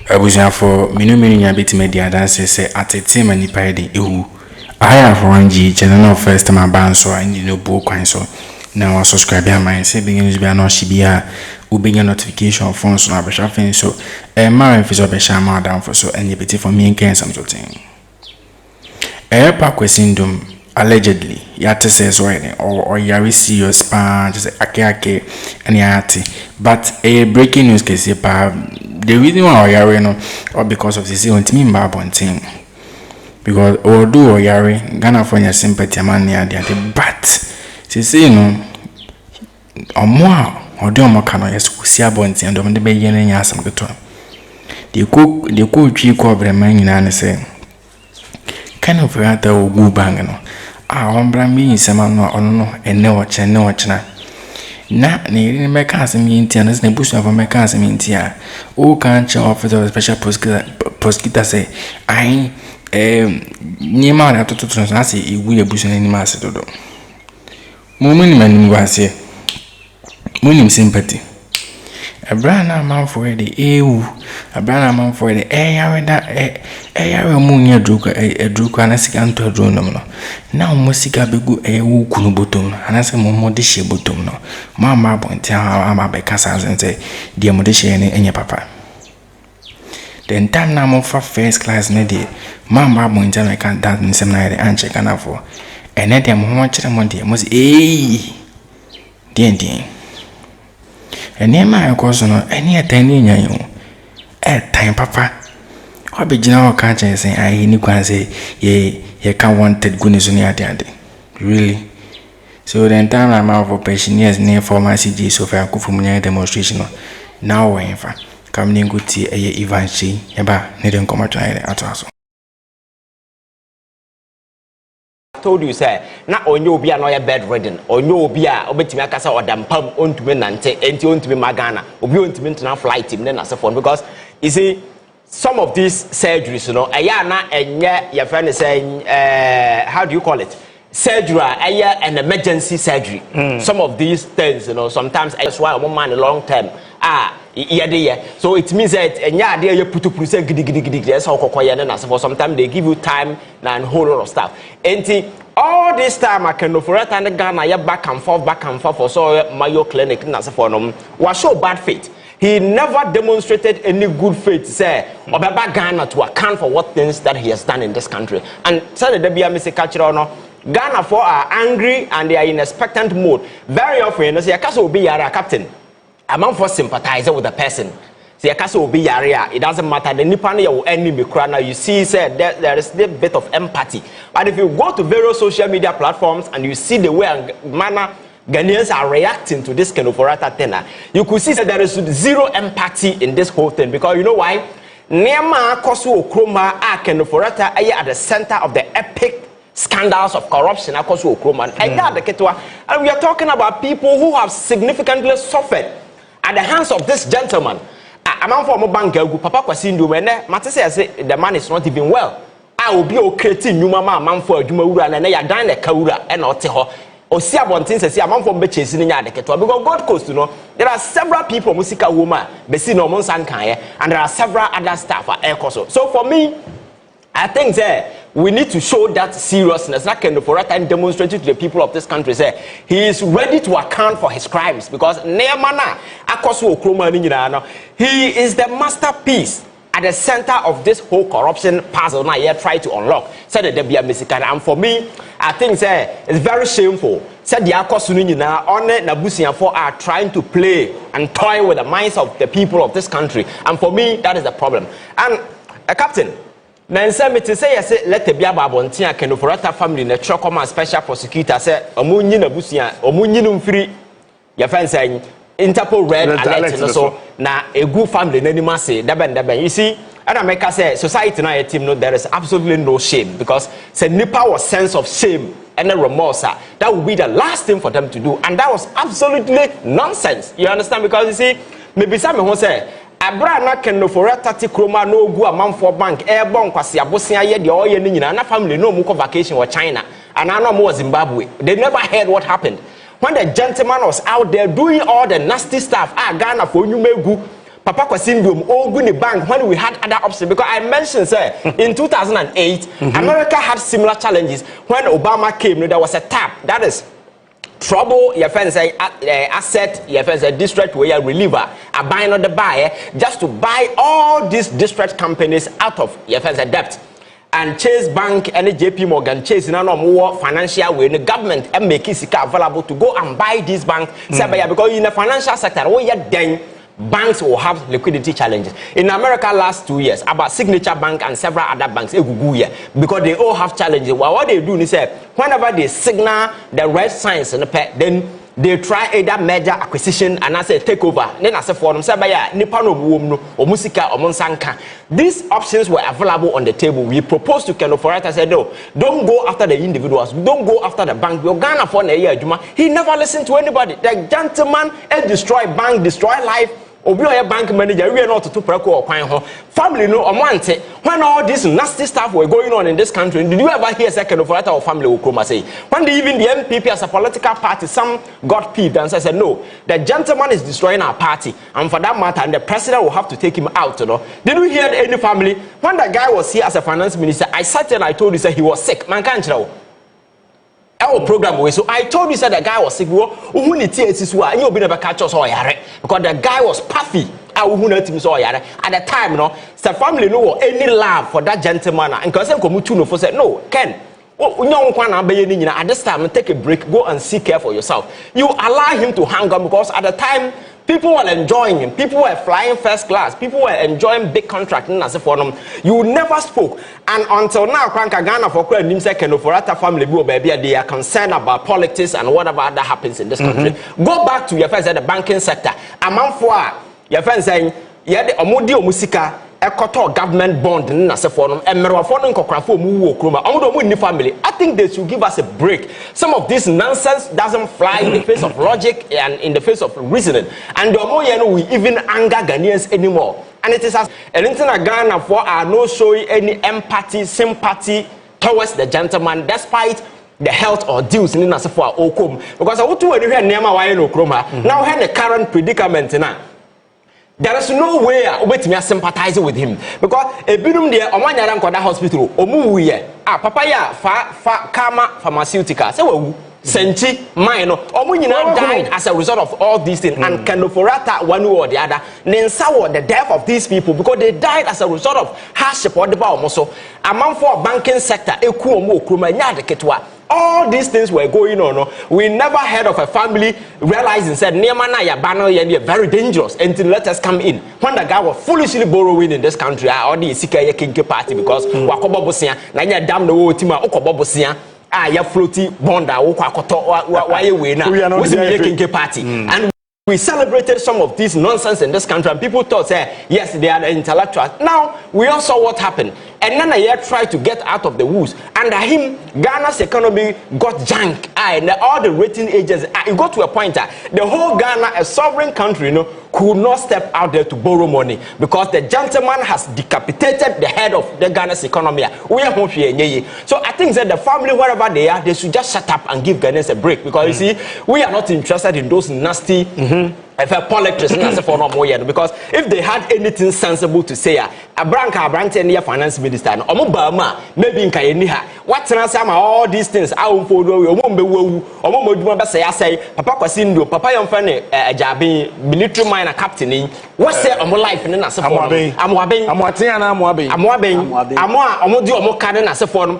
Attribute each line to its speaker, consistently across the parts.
Speaker 1: Abuja for many ya bit media dance say at a team and nipadi ewu. I have 1G channel first time ban so I need no book so now subscribe my say begin to be no shibia ubinya notification phone so na be shafin so my office of be shama down for so any bit for me and something. Kwesi Nduom allegedly yate says right or yari serious pa just ake and yati but a breaking news Kesi pa the reason why yari no or because of this want me mbabon thing because although or yari Ghana for your sympathy man near the but say no or more or do more can yes see abon thing and the be yen yasam geto the cook tree ko breman nyina say kind of rata o gu bang no on brambi sama no ono ene ochena na ne meka asemi ntia na ne busu afọ meka asemi ntia o kan cha officer of special prosecutor say ai ni ma na to na say igu ye busu na ni ma ase dodo mo ni mani wase mo ni sympathy Abrana man for the Abrana man for the yare munya druka druka na sika nto drone no na musika begu wu kunu botom anase mo de hye botom no mama bonti ama be kasa sense de mo de hye ne enye papa then time na mo for first class ne de mama bonti na kan that nsem na de anche kana for ene de mo ho kire mo de mo den ene ma yakoso no ene atani nyan time papa obegina o kan chen say ai ni kwan say ye can wanted goodness ni ade really so the time I'm out for pensioners near former CG so for akufumunya demonstration no now we in fa kam ni nguti eye evanchi eba ne den komato ai ato
Speaker 2: told you say na onye obi a no ya bedridden onye obi a obetimi akasa odampam ontumi nante enti ontumi magana obi ontumi ntena flight him na se phone because you see some of these surgeries na enye your friend is saying how do you call it surgery an emergency surgery some of these things sometimes that's why one man long term so it means that enya ade you put say gidi that's how kokoye na so for sometimes they give you time and whole lot of stuff enti all this time I can for it and Ghana ya back and forth for so Mayo clinic na so for no was show bad faith. He never demonstrated any good faith say obeba Ghana to account for what things that he has done in this country and said the bia me say culture no Ghana for are angry and they are in expectant mode very often say akasa obi yare captain among for sympathize with the person say akasa obi yare it doesn't matter the nipa no your enemy krana you see say there is a bit of empathy but if you go to various social media platforms and you see the way and manner Ghanaians are reacting to this kind of tenor, you could see that there is zero empathy in this whole thing because you know why Nema Kosu Akroma are at the center of the epic scandals of corruption Akosu Akroma and we are talking about people who have significantly suffered at the hands of this gentleman. Among for bank Papa Kwesi Nduom Mate say the man is not even well. I will be okay to Numa man for Juma and they are dying a kaura and not ho. Or see about things say among for betches in the because God Coast there are several people musica woman Besino Monsanka and there are several other staff at Aircoso. So for me, I think we need to show that seriousness. That kind of for that and demonstrate to the people of this country. Say he is ready to account for his crimes because Neamana Akosu Akroma he is the masterpiece at the center of this whole corruption puzzle. Now here try to unlock. Said the Debia Mexican, and for me, I think it's very shameful. Said the Akosu on Nabusian for are trying to play and toy with the minds of the people of this country. And for me, that is the problem. And Captain. Men say me to say yes let be ababontia Kenoforata family na Chokoma special prosecutor say omunyi na busia omunyi no mfiri ya fan say Interpol red alert no so na egu family na nima say daben you see and America say society na team no there is absolutely no shame because say nipa was sense of shame and remorse that would be the last thing for them to do and that was absolutely nonsense you understand because you see maybe some who say Abra na Kenoforata ti kroma no gu amanfo bank bon kwase abosia ye de oye ni nyina na family no mu ko vacation or China and I know more Zimbabwe they never heard what happened when the gentleman was out there doing all the nasty stuff Ghana for nyumegu Papa Kwesi Nduom open the bank when we had other options, because I mentioned say in 2008 America had similar challenges when Obama came. There was a tap, that is trouble your friends say asset your friends say district where you reliever are buying on the buyer just to buy all these district companies out of your friends debt. And Chase Bank and JP Morgan Chase in more financial way the government and make it available to go and buy this bank because in the financial sector where you then banks will have liquidity challenges. In America last 2 years, about Signature Bank and several other banks, because they all have challenges. Well, what they do is whenever they signal the red signs in the pet, then they try either merger acquisition and I say takeover. Then I say for them, say Nipano or Musika or Monsanka. These options were available on the table. We proposed to Keno for it. I said, no, don't go after the individuals, don't go after the bank. You're gonna for a year, Juma. He never listened to anybody. The gentleman destroy bank, destroy life. Obi a bank manager, we are not to preko or kwan ho. Family no omante. When all this nasty stuff were going on in this country, did you ever hear second of or family Akroma say? When even the MPP as a political party, some got peeved and said, no, the gentleman is destroying our party, and for that matter, and the president will have to take him out. You know? Did you hear any family? When the guy was here as a finance minister, I sat and I told you that he was sick. Man can't know. Our program way, so I told you that the guy was sick. Who need tears and you'll be never catch us or yare because the guy was puffy. At the time, no, the family no any love for that gentleman. And because I'm for said, no, Ken. At this time, take a break, go and seek care for yourself. You allow him to hang on because at the time, people were enjoying him. People were flying first class. People were enjoying big contracting as a forum. You never spoke. And until now, Ghana for Forata family, baby, they are concerned about politics and whatever that happens in this country. Go back to your friends at the banking sector. Among for your friends saying, yeah, the Omudi Musika. Government bond and family. I think they should give us a break. Some of this nonsense doesn't fly in the face of logic and in the face of reasoning. And we even anger Ghanaians anymore. And it is as anything Ghana for are not showing any empathy, sympathy towards the gentleman, despite the health or deals in Nasafo Okom. Because I want to hear Nema Akroma. Now have the current predicament now. There is no way I sympathize with him because a bidum there on one Yaran hospital or move papaya Kama pharmaceutical. So Senchi minor or died as a result of all these things and Kenoforata one or the other. Then sour the death of these people because they died as a result of hardship or the Baomoso. Among for banking sector, all these things were going on. We never heard of a family realizing said Niamana Yabano very dangerous until let us come in. When the guy was foolishly borrowing in this country, or the Sikaya Kinke party because Wakobobosia, Nanya Dam the Wotima, Okobobosia, ya floaty bonda, Okakoto, Kinke party. And we celebrated some of this nonsense in this country, and people thought, yes, they are the intellectuals. Now, we all saw what happened. And then I tried to get out of the woods. Under him, Ghana's economy got junk. And all the rating agencies, it got to a point that the whole Ghana, a sovereign country, could not step out there to borrow money because the gentleman has decapitated the head of the Ghana's economy. So I think that the family, wherever they are, they should just shut up and give Ghanaians a break because you see, we are not interested in those nasty politics because if they had anything sensible to say, a branch and finance minister, maybe in Kyei, what's all these things? I won't follow say, Papa Kwesi Nduom, Papa Yonfane, a Jabi, military miner captain. What's say on my life in a form?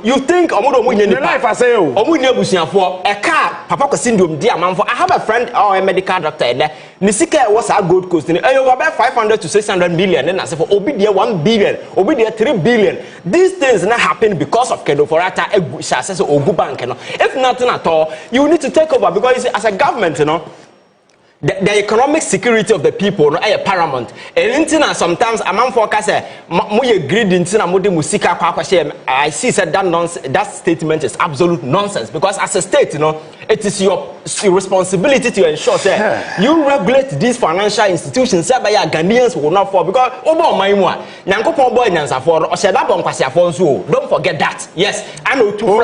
Speaker 2: You think Omodo life I say, Omunia for a car, Papa Kwesi Nduom, dear man, for I have a friend or a medical doctor in there. Nisika was a good coast in about 500 to 600 million, and I said for Obidia 1 billion, Obidia 3 billion. These things not happen because of Kedoforata, Ogu Bank. If nothing at all, you need to take over because you see, as a government, the economic security of the people is paramount. And sometimes a man for I see that that statement is absolute nonsense because as a state, it is your responsibility to ensure that you regulate these financial institutions so that Ghanaians will not fall. Because Obo Maimwa, Nyankopon boy Nyansa for Oshada Bon Kwasiafonso. Don't forget that. Yes, I know too. Oh,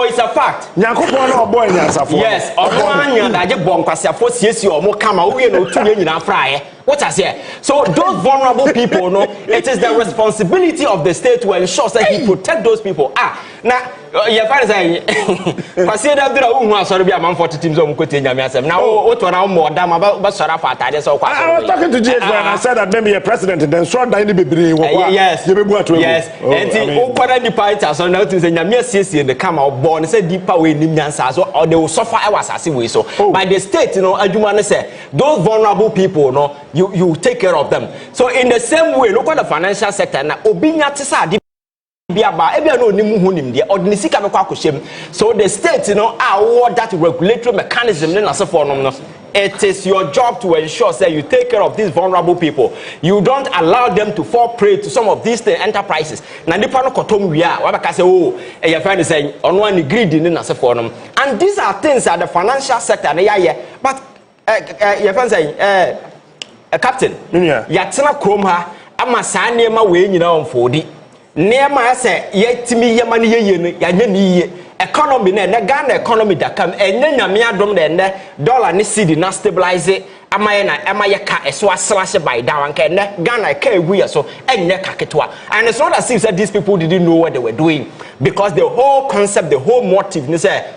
Speaker 2: it's a fact. Nyankopon boy Nyansa for. Yes, Obo Nyanda Bon Kwasiafo siesi omo kama we no two nyina fry. What I say? So those vulnerable people, no, it is the responsibility of the state to ensure that he protect those people. Now, your father say, "Consider that who are sorry, be a man for teams on Kotinya myself." Now, what one more damn about Sarafa? I was
Speaker 3: talking to JS when I said that maybe a president and then short down the baby.
Speaker 2: Yes, yes, and the open the party so now to say, "Yamia says in the camera born say deeper way Nyansa so or they will suffer." I was as way so by the state, you know, I do want to say those vulnerable people, no. You take care of them. So in the same way, look at the financial sector now. Obinya tisa di biaba ebia no nimu hunim de ordinary ka bekwa akoshem. So the state, you know, award that regulatory mechanism na so for no. It is your job to ensure that you take care of these vulnerable people. You don't allow them to fall prey to some of these enterprises. Na nipa no kotom wia wa baka say oh your friend is saying on one greedy na so for no. And these are things that the financial sector na ya but your friend saying Captain, Yatsana Kroma, Amasani, my way, you know, 40. Near my say, yet me, Yamani, Yanni, economy, and Ghana economy that come, and then Yamia drum the dollar, ni city, not stabilize it. Amayaka, a swat slash by down, and Ghana, Kyei, so, and Nekaketwa. And it's not as if that these people didn't know what they were doing, because the whole concept, the whole motive, they say,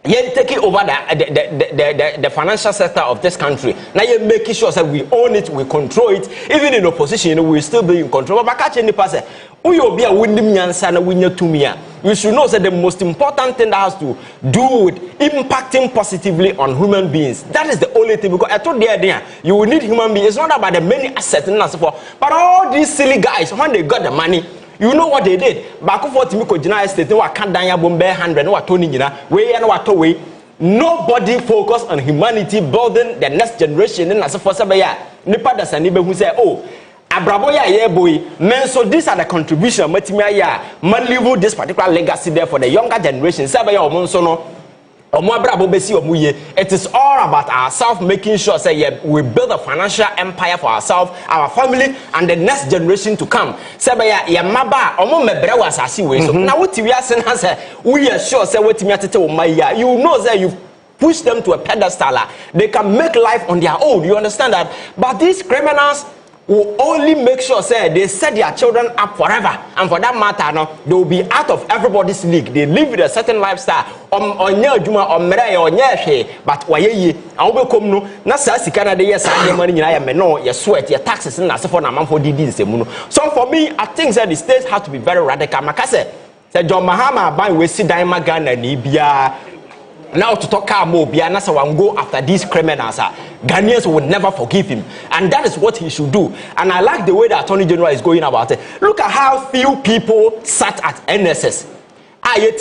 Speaker 2: you're taking over the financial sector of this country. Now you're making sure that we own it, we control it. Even in opposition, you know, we'll still be in control. But catch any person, we will be a winning yansana winner to me. You should know that the most important thing that has to do with impacting positively on human beings. That is the only thing. Because I told the idea, you will need human beings. It's not about the many assets and so forth. But all these silly guys, when they got the money, you know what they did? Back for Timiko Jina Estate, no, I can't danya bombe 100, no, I Tony Jina, way and what way. Nobody focus on humanity building the next generation. And as for Sabaya, Nipa das a neighbor who say, oh, Abraboya, yeah, boy, man, so these are the contribution, Matimaya, man, leave this particular legacy there for the younger generation. Sabaya or Monsono. It is all about ourselves, making sure that we build a financial empire for ourselves, our family, and the next generation to come. So now what we are saying is we are sure that you know that you push them to a pedestal. They can make life on their own. You understand that? But these criminals will only make sure say they set their children up forever, and for that matter, no, they will be out of everybody's league. They live with a certain lifestyle. But waye and we come no na sa sika na dey yes and money nyina ya me no your sweat your taxes na so for na man for didi nsemu. So for me, I think that the states have to be very radical. Makase say John Mahama ban we si dan Ghana ni bia. Now to talk more, Bianasa and go after these criminals. Ghanaians will never forgive him, and that is what he should do. And I like the way the Attorney General is going about it. Look at how few people sat at NSS.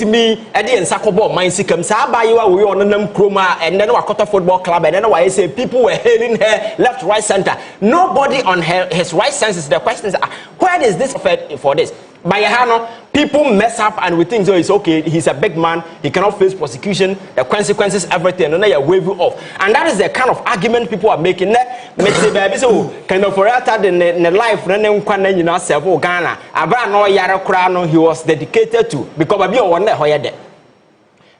Speaker 2: Me, Eddie and Sakobo, mine sikam, Sabayo, we on them Akroma, and then Wakota Football Club, and then I say people were hailing her left, right, center. Nobody on his right senses. The question is, where is this for this? By Hano, people mess up and we think so it's okay, he's a big man, he cannot face prosecution, the consequences, everything, and then you wave you off. And that is the kind of argument people are making. So kind of for the life running several Ghana. Abra Yara Krano he was dedicated to because I be one there.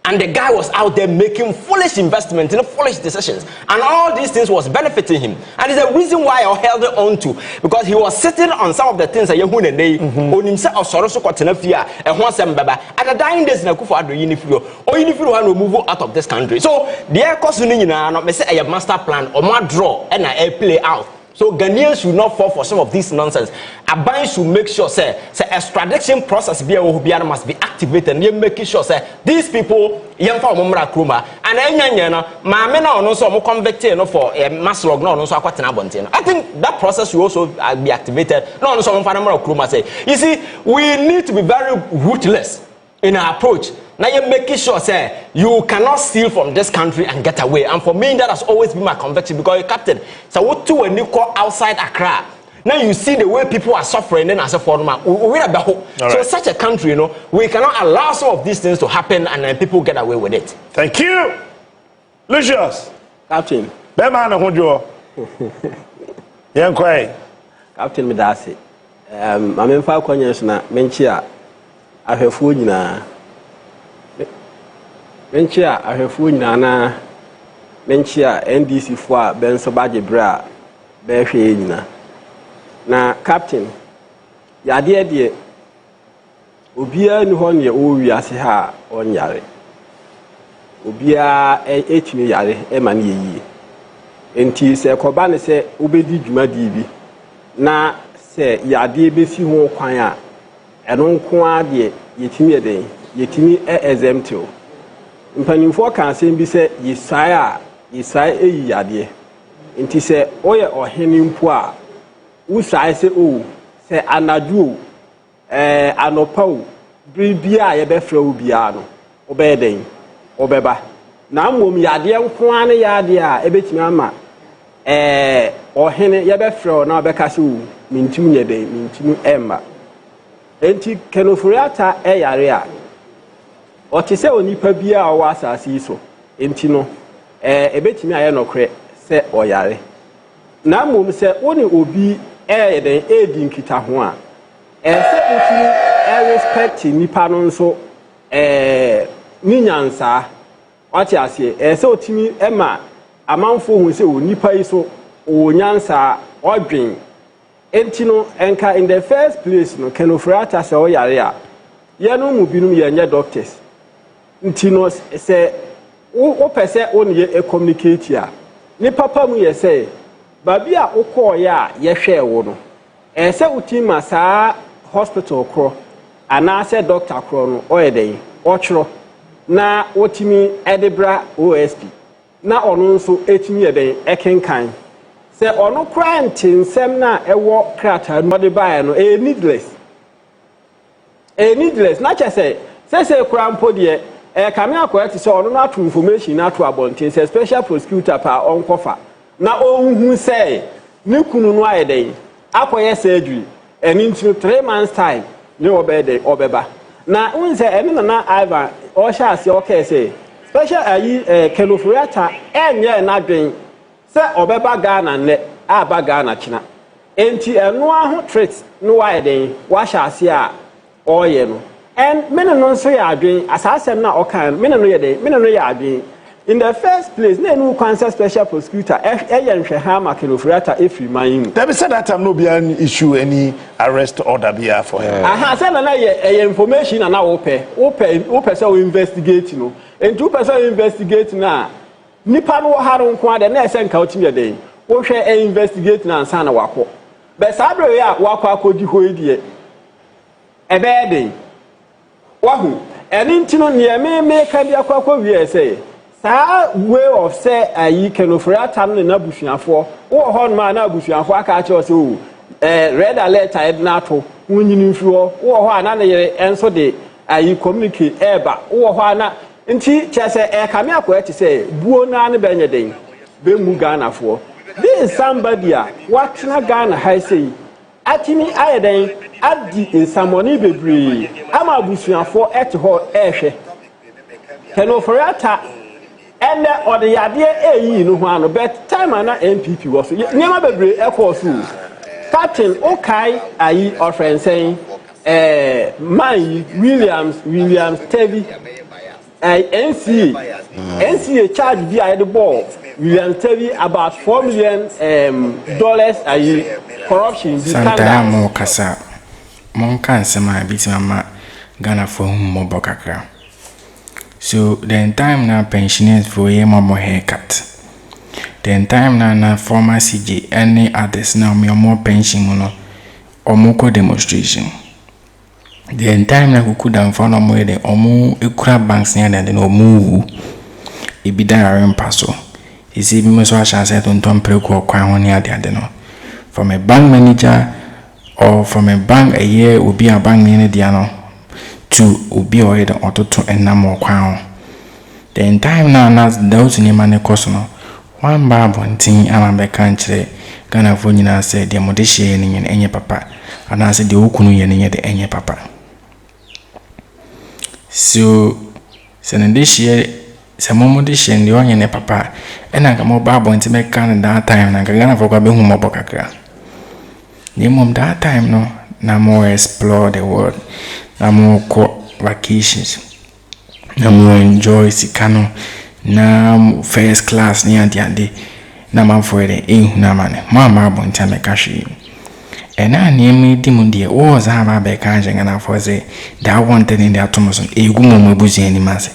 Speaker 2: And the guy was out there making foolish investments, foolish decisions. And all these things was benefiting him. And it's the reason why I held on to. Because he was sitting on some of the things that you and they on himself or Soroso Kotenafia and once and Baba. At the dying days, Nakufa do Unifrio or Unifrio will move out of this country. So the air cost not say a master plan or more draw and a play out. So Ghanaians should not fall for some of this nonsense. Aban should make sure say extradition process must be activated. And making sure say these people Akroma and maame na ono so mo convicted for mass log no so akwatena bonten. I think that process should also be activated. No so mo Akroma say. You see, we need to be very ruthless in our approach. Now you're making sure say you cannot steal from this country and get away. And for me, that has always been my conviction because captain. So what to when you call outside Accra, Now you see the way people are suffering, then as a former, so such a country, you know, we cannot allow some of these things to happen and then people get away with it.
Speaker 3: Thank you. Lucius.
Speaker 4: Captain.
Speaker 3: Bema na hojo. Yankwai.
Speaker 4: Captain Medasi. I'm fa kwanya so na menchi a ahwefu nyina. Menchi a ahwefu nyina na menchi a NDC fo a benso baje bra be hwe nyina. Na captain yade de obia ni ho ne o wi ase ha onyare. Obia etimi yare e ma ne yi. Enti se koba ne se obedi dwuma di bi na se yade besi ho kwan a eno nko ade yetimi eden yetimi exempt. Mpanimfo kan asem bi se yisai eyi yade. Enti se oye ohene mpo a usai se o se anadu anopa o bibia ye be fra obia no obeden obeba na mmom yade nko ane yade a ebetimi ama ohene ye be fra na obeka se o mintim nyeden mintim emba enti kenofuriata yare a ote se onipa bia o wasase so enti no ebetimi aye nokre se oyare na mmom se woni obi eden edi nkita ho a se otimi respect nipa no nso ni nyansa wati ase se otimi ema amanfo hu se onipa yi so o nyansa odwen enti no enka in the first place no kenofrata se o yare a ye no mu binum ye nya doctors enti no se o pese o ne communicate a ni papa mu ye se babi a ukoye a yehwe wo no se utima saa hospital kro ana se doctor kro no oyeden ochro na otimi edebra OSP na ono nso etimi eden ekenkan se ono krant nsem na ewo krata no de bae no needless na chese se krampo de kame akoyati se ono na to information na to abontin se special prosecutor pa onkofa na ohun say ni kunu no ayeden akoye surgery into 3 months time ni obeba na unse ene na Ivan o sha ase o ke say special kenofuriata enye na dwen se obeba Ghana ne aba Ghana china enti eno aho tricks no ayeden wa sha ase a oye no en mene no so ya adwen asasem na o kan mene no ya adwen. In the first place, no concern special prosecutor. Hama kenofuriata every man.
Speaker 3: There be said that time no be an issue any arrest order be for him.
Speaker 4: I said na information and now open so investigate no. And 2% investigate na. Nipa no haron kwa de na esen ka otimi den. Wo hwe investigate na ansa na wako. Be sabre ya wako akodi ho edie. Ebe den. Wahu. Eni ntino ne me ka bi akwa wie say. Way of say ayi kenofuriata no na busuafo wo ho no ma na busuafo aka ache o se red alert na to wunyini mfiwo wo ho ana na yere enso de ayi communicate eba wo ho ana nti chese kame akwa ti say buo na ne benye den be mu Ghana fo this is somebody a what na Ghana high say atimi ayeden adi insamoni bebre ama busuafo ho ehwe kenofuriata and or the idea no one but time and MPP was never be equal Captain Okay ayi or friend saying Williams Tevi NCA charge via the ball Williams Tevi about $4 million ayi corruption
Speaker 1: Santana kasa monka nsema biti mama Ghana for mobile kakra. So the time na pensioners for a more haircut. The time na former CJ any others now me more pension mono or more demonstration. The time na kuku dan for no more the omu ekura banks near than no move. It be done paso. Is it most wash and set on Tom Preco kwa near the adeno. From a bank manager or from a bank a year will be a bank manager to ubi or the auto to and more crown. The time now, those in a money cost no 1 bar bonting and a country Ghana for nyina say the modishie ni enye papa and I said the okunu ye ni de enye papa. So senendishie se momodishie ndi onye ne papa ena ka mo babo nti me kan that time na Ghana for kwa be hu mo bokakra. Ni mom that time no na mo explore the world. Na mo go vacations. Na mo enjoy sikano na first class ni ade na man for the na mane mama bonta me kashi ena na me di mu de o za ba be kan jenga na for say that one thing in the atomoson egumo mabuzi ani mase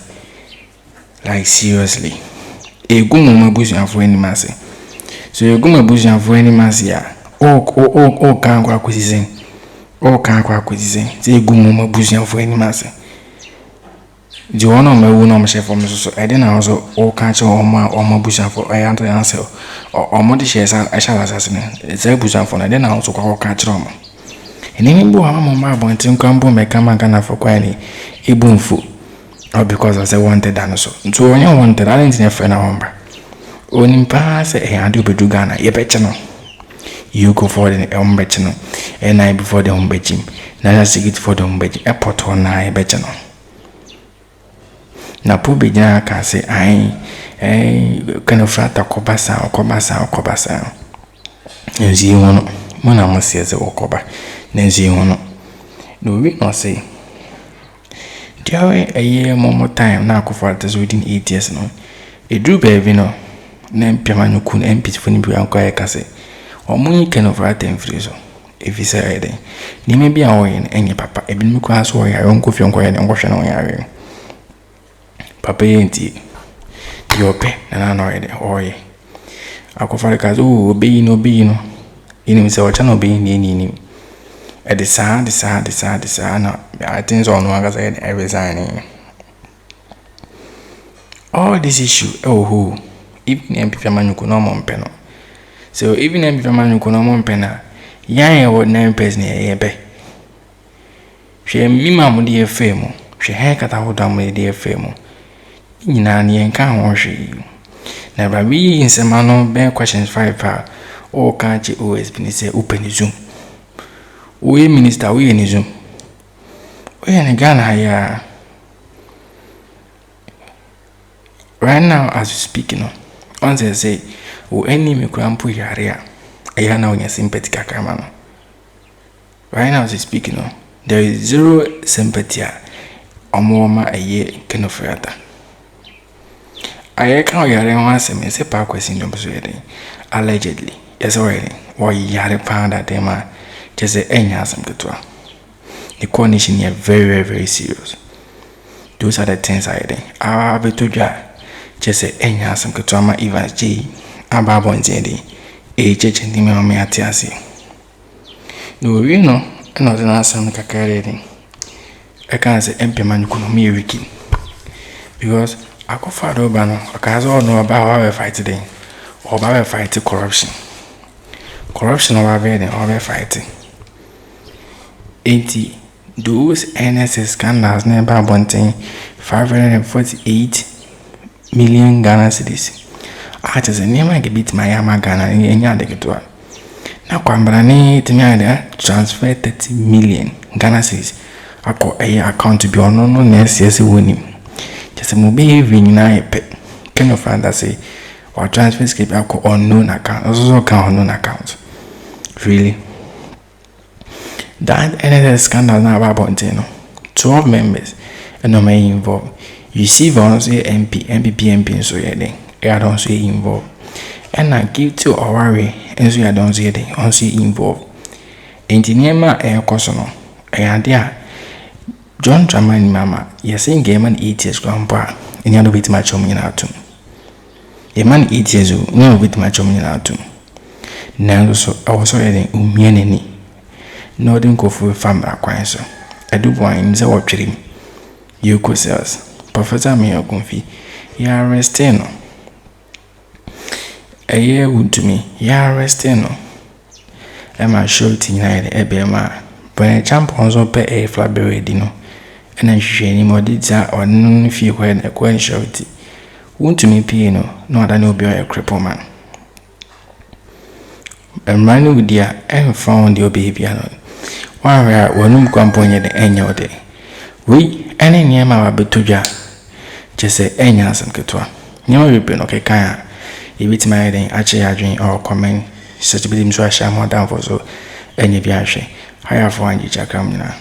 Speaker 1: like seriously egumo mabuzi afo ani mase so egumo mabuzi afo ani mase ya o kan kwa kwesizen say egumo mabuzi afo ani mase the one of my own chef from so I didn't also all catch or my bush for I answer or more shares I shall assassin. It's a bush for I didn't also call catch rum. And even boy, I'm on my team campo make a man for quite a boom food or because I say wanted dinosaur. So when you wanted, I didn't have a number. Only pass a handle to Ghana, ye bet no. You go for the home betchano and I before the home betching. Now I see it for the home betching a pot or nine betchano. Na po be jina ka se ai kana frata kobasa nzi hono mo na mo se okoba na nzi hono no we no say there a year more time na akofata within 8 years no e do be no na mpema nyuku na mpiti ni bi anko ya ka se omunyi kana frata mfiri so if you say eden ni me bia o yen enye papa e bi mi kwa so ya onko fi onko ya ne ngwohwe na o ya papa yenti yope na no ede oye akofare kazo obi no ini se wacha no be ni e de sa na I think so no aga say e resign all this issue who even MP manyuko no mo mpeno so even MP manyuko no mo mpena yan e wo na person e be hwe mi mamu de efemu hwe he kata hodam de efemu nyina ne enka ho hwe na ba bi insema no be questions 5 pa o ka ji OSP ni say open zoom we minister we ni zoom we na Ghana ya right now as we speak no once they say o enemy krampo yare a na onya sympathy kakama no right now as we speak no there is zero sympathy omoma aye kenofrata I can't hear once and say Kwesi Nduom allegedly. Yes, already. Or yare found that they might just say any some good. The condition here very serious. Those are the things I think. I have to just say any some good. My Evans G. Ababo Nzendi. A church and the me atiasi. No, you know, another answer kakari. I can't say MP man you wiki because I go far over no, because all know about how we fight today, or how we fight corruption. Corruption over there, or we fighting. 80 those NSS scandals never wanting 548 million Ghana cedis. I just never get beat my Yama Ghana in any get to. Now, Kwambrani to me transfer 30 million Ghana cedis. I call a account to be on no yes winning. Just a mobile na pet. Can you find that say or transfer skip alcohol unknown account also count unknown account? Really? That NSS scandal now about 12 members and no may involved. You see one say MP so yeah then I don't say involved. And I give to or worry and so I don't say they on say involved. Engineer ma kosono. And John Dramani Mama, you're saying game and 8 years grandpa, and you're bit my chum in out. A man 8 years old, no bit my chum in out. Now, so I was already umianini. No, didn't go for a farm acquaintance. I do wine, the watching. You could say us, Professor Mayor Confi, you are resting. A year would to me, you are resting. Am I sure tonight, a bear ma? When I jump on so pay a flabberry dino. And I should any more did that or none if you had a question. Won't to me piano, not I know be a cripple man. Mrani udia found your baby anon. Wara wanum kwamponye de enyode. We ene nyema wabetuja. Jese enya asem ketwa. Nyema wipe no kekaya. Ibiti maiden ache adwin or comment. Such bidim so asha mo down for so enye bi ahwe. Haya for anji chakam nyina.